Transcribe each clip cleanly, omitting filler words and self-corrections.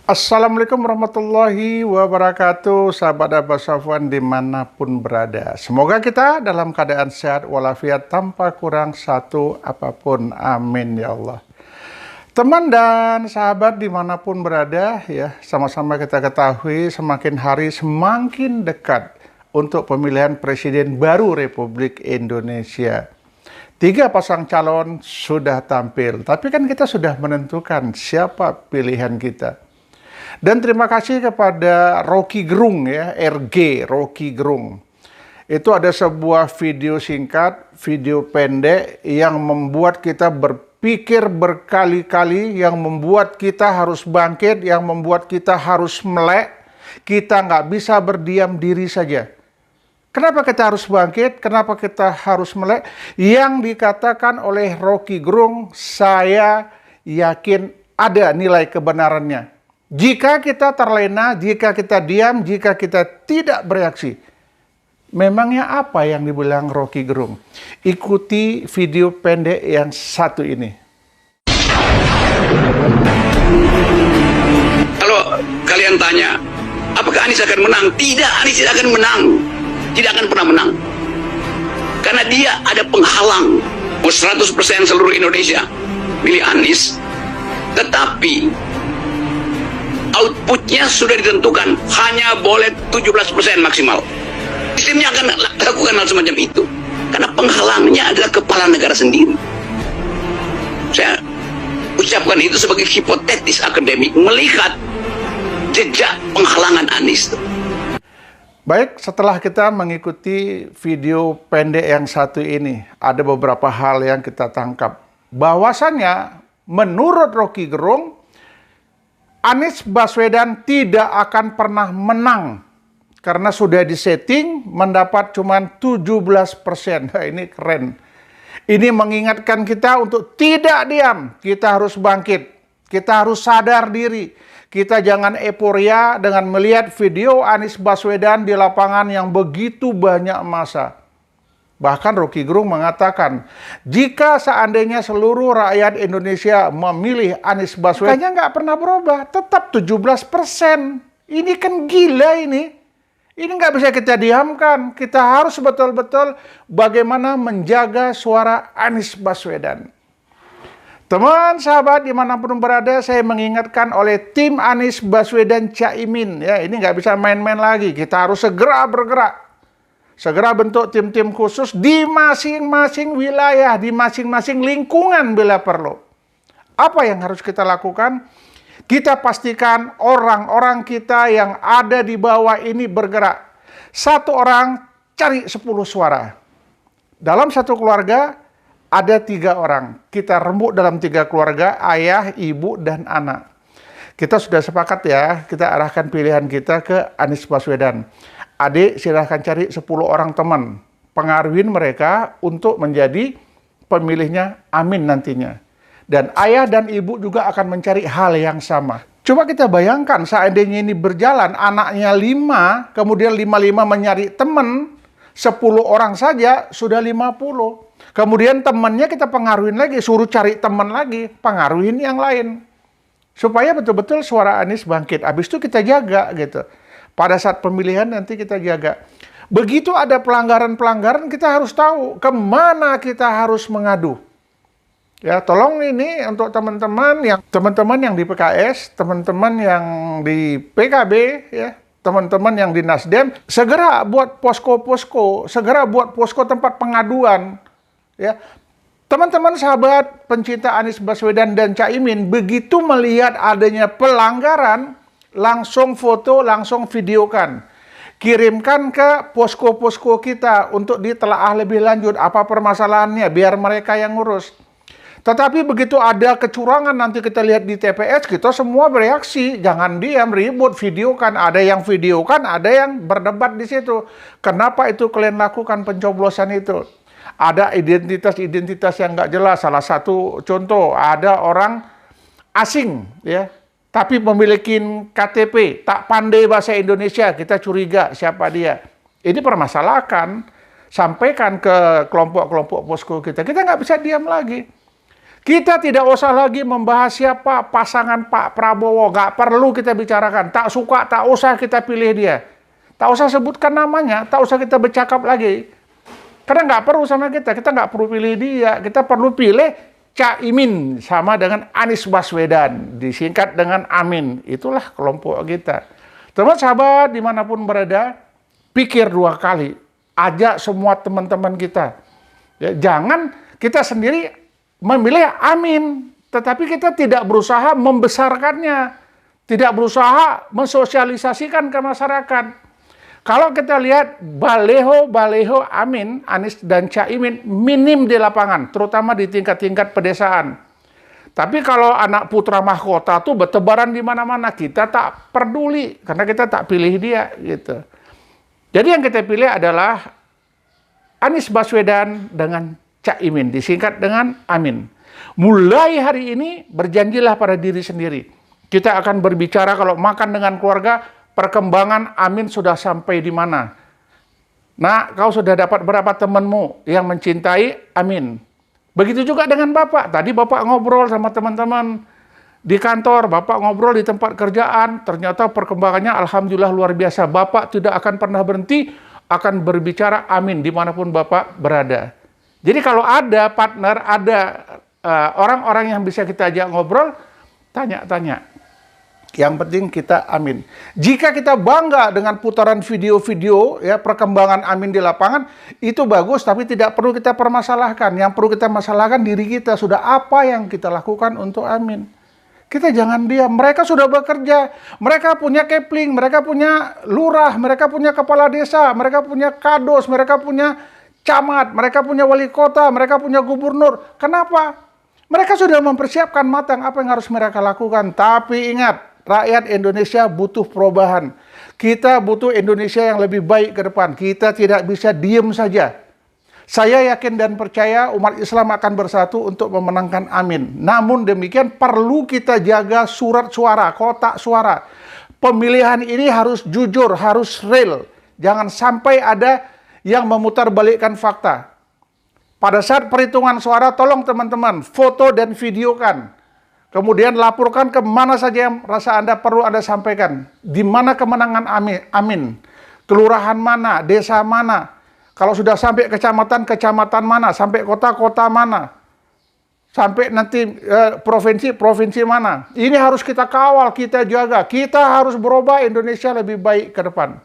Assalamualaikum warahmatullahi wabarakatuh, sahabat Abah Safwan dimanapun berada. Semoga kita dalam keadaan sehat walafiat tanpa kurang satu apapun. Amin ya Allah. Teman dan sahabat dimanapun berada, ya sama-sama kita ketahui semakin hari semakin dekat untuk pemilihan presiden baru Republik Indonesia. 3 pasang calon sudah tampil, tapi kan kita sudah menentukan siapa pilihan kita. Dan terima kasih kepada Rocky Gerung ya, RG Rocky Gerung. Itu ada sebuah video singkat, video pendek yang membuat kita berpikir berkali-kali, yang membuat kita harus bangkit, yang membuat kita harus melek. Kita nggak bisa berdiam diri saja. Kenapa kita harus bangkit? Kenapa kita harus melek? Yang dikatakan oleh Rocky Gerung, saya yakin ada nilai kebenarannya. Jika kita terlena, jika kita diam, jika kita tidak bereaksi. Memangnya apa yang dibilang Rocky Gerung? Ikuti video pendek yang satu ini. Kalau kalian tanya, apakah Anies akan menang? Tidak, Anies tidak akan menang. Tidak akan pernah menang. Karena dia ada penghalang. 100% seluruh Indonesia pilih Anies. Tetapi outputnya sudah ditentukan, hanya boleh 17% maksimal. Sistemnya akan lakukan hal semacam itu karena penghalangnya adalah kepala negara sendiri. Saya ucapkan itu sebagai hipotetis akademik melihat jejak penghalangan Anies. Baik, setelah kita mengikuti video pendek yang satu ini, ada beberapa hal yang kita tangkap. Bahwasannya menurut Rocky Gerung, Anies Baswedan tidak akan pernah menang karena sudah disetting mendapat cuma 17%. Nah, ini keren. Ini mengingatkan kita untuk tidak diam. Kita harus bangkit. Kita harus sadar diri. Kita jangan euforia dengan melihat video Anies Baswedan di lapangan yang begitu banyak massa. Bahkan Rocky Gerung mengatakan, jika seandainya seluruh rakyat Indonesia memilih Anies Baswedan, kayaknya nggak pernah berubah, tetap 17%. Ini kan gila ini. Ini nggak bisa kita diamkan. Kita harus betul-betul bagaimana menjaga suara Anies Baswedan. Teman, sahabat, dimanapun berada, saya mengingatkan oleh tim Anies Baswedan Caimin. Ya, ini nggak bisa main-main lagi. Kita harus segera bergerak. Segera bentuk tim-tim khusus di masing-masing wilayah, di masing-masing lingkungan bila perlu. Apa yang harus kita lakukan? Kita pastikan orang-orang kita yang ada di bawah ini bergerak. Satu orang cari 10 suara. Dalam satu keluarga ada 3 orang. Kita rembuk dalam 3 keluarga, ayah, ibu, dan anak. Kita sudah sepakat ya, kita arahkan pilihan kita ke Anies Baswedan. Adik silahkan cari 10 orang teman, pengaruhin mereka untuk menjadi pemilihnya Amin nantinya. Dan ayah dan ibu juga akan mencari hal yang sama. Coba kita bayangkan seandainya ini berjalan, anaknya 5, kemudian 5 mencari teman, 10 orang saja sudah 50. Kemudian temannya kita pengaruhin lagi, suruh cari teman lagi, pengaruhin yang lain. Supaya betul-betul suara Anies bangkit. Habis itu kita jaga gitu. Pada saat pemilihan nanti kita jaga. Begitu ada pelanggaran-pelanggaran, kita harus tahu kemana kita harus mengadu. Ya, tolong ini untuk teman-teman yang di PKS, teman-teman yang di PKB, ya, teman-teman yang di Nasdem, segera buat posko-posko, segera buat posko tempat pengaduan. Ya, teman-teman sahabat pencinta Anies Baswedan dan Caimin, begitu melihat adanya pelanggaran, langsung foto, langsung videokan. Kirimkan ke posko-posko kita untuk ditelaah lebih lanjut apa permasalahannya, biar mereka yang ngurus. Tetapi begitu ada kecurangan nanti kita lihat di TPS, kita semua bereaksi. Jangan diam, ribut, videokan. Ada yang videokan, ada yang berdebat di situ. Kenapa itu kalian lakukan pencoblosan itu? Ada identitas-identitas yang nggak jelas. Salah satu contoh, ada orang asing, ya, tapi memiliki KTP, tak pandai bahasa Indonesia, kita curiga siapa dia. Ini permasalahkan, sampaikan ke kelompok-kelompok posko kita. Kita nggak bisa diam lagi. Kita tidak usah lagi membahas siapa pasangan Pak Prabowo. Nggak perlu kita bicarakan. Tak suka, tak usah kita pilih dia. Tak usah sebutkan namanya, tak usah kita bercakap lagi. Karena nggak perlu sama kita nggak perlu pilih dia. Kita perlu pilih Caimin sama dengan Anies Baswedan, disingkat dengan Amin. Itulah kelompok kita. Teman sahabat dimanapun berada, pikir 2 kali. Ajak semua teman-teman kita. Ya, jangan kita sendiri memilih Amin, tetapi kita tidak berusaha membesarkannya, tidak berusaha mensosialisasikan ke masyarakat. Kalau kita lihat baleho Amin, Anies dan Caimin minim di lapangan, terutama di tingkat-tingkat pedesaan. Tapi kalau anak putra mahkota tuh bertebaran di mana-mana, kita tak peduli karena kita tak pilih dia gitu. Jadi yang kita pilih adalah Anies Baswedan dengan Caimin, disingkat dengan Amin. Mulai hari ini berjanjilah pada diri sendiri. Kita akan berbicara kalau makan dengan keluarga, perkembangan Amin sudah sampai di mana. Nah, kau sudah dapat berapa temanmu yang mencintai Amin. Begitu juga dengan Bapak. Tadi Bapak ngobrol sama teman-teman di kantor, Bapak ngobrol di tempat kerjaan, ternyata perkembangannya alhamdulillah luar biasa. Bapak tidak akan pernah berhenti, akan berbicara Amin dimanapun Bapak berada. Jadi kalau ada partner, ada orang-orang yang bisa kita ajak ngobrol, tanya-tanya. Yang penting kita Amin. Jika kita bangga dengan putaran video-video ya perkembangan Amin di lapangan, itu bagus, tapi tidak perlu kita permasalahkan. Yang perlu kita masalahkan diri kita, sudah apa yang kita lakukan untuk Amin. Kita jangan diam. Mereka sudah bekerja, mereka punya kepling, mereka punya lurah, mereka punya kepala desa, mereka punya kados, mereka punya camat, mereka punya wali kota, mereka punya gubernur. Kenapa? Mereka sudah mempersiapkan matang apa yang harus mereka lakukan. Tapi ingat, rakyat Indonesia butuh perubahan. Kita butuh Indonesia yang lebih baik ke depan. Kita tidak bisa diem saja. Saya yakin dan percaya umat Islam akan bersatu untuk memenangkan Amin. Namun demikian perlu kita jaga surat suara, kotak suara. Pemilihan ini harus jujur, harus real. Jangan sampai ada yang memutarbalikkan fakta. Pada saat perhitungan suara, tolong teman-teman foto dan videokan. Kemudian laporkan ke mana saja yang rasa Anda perlu Anda sampaikan. Di mana kemenangan Amin. Kelurahan mana, desa mana. Kalau sudah sampai kecamatan mana. Sampai kota mana. Sampai nanti provinsi mana. Ini harus kita kawal, kita jaga. Kita harus berubah Indonesia lebih baik ke depan.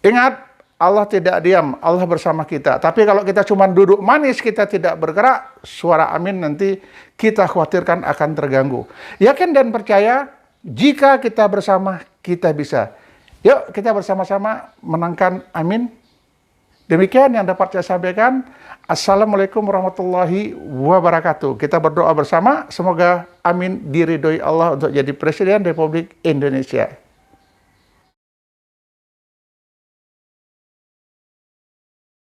Ingat, Allah tidak diam, Allah bersama kita. Tapi kalau kita cuma duduk manis, kita tidak bergerak, suara Amin nanti kita khawatirkan akan terganggu. Yakin dan percaya, jika kita bersama, kita bisa. Yuk kita bersama-sama menangkan Amin. Demikian yang dapat saya sampaikan. Assalamualaikum warahmatullahi wabarakatuh. Kita berdoa bersama, semoga Amin diridhoi Allah untuk jadi Presiden Republik Indonesia.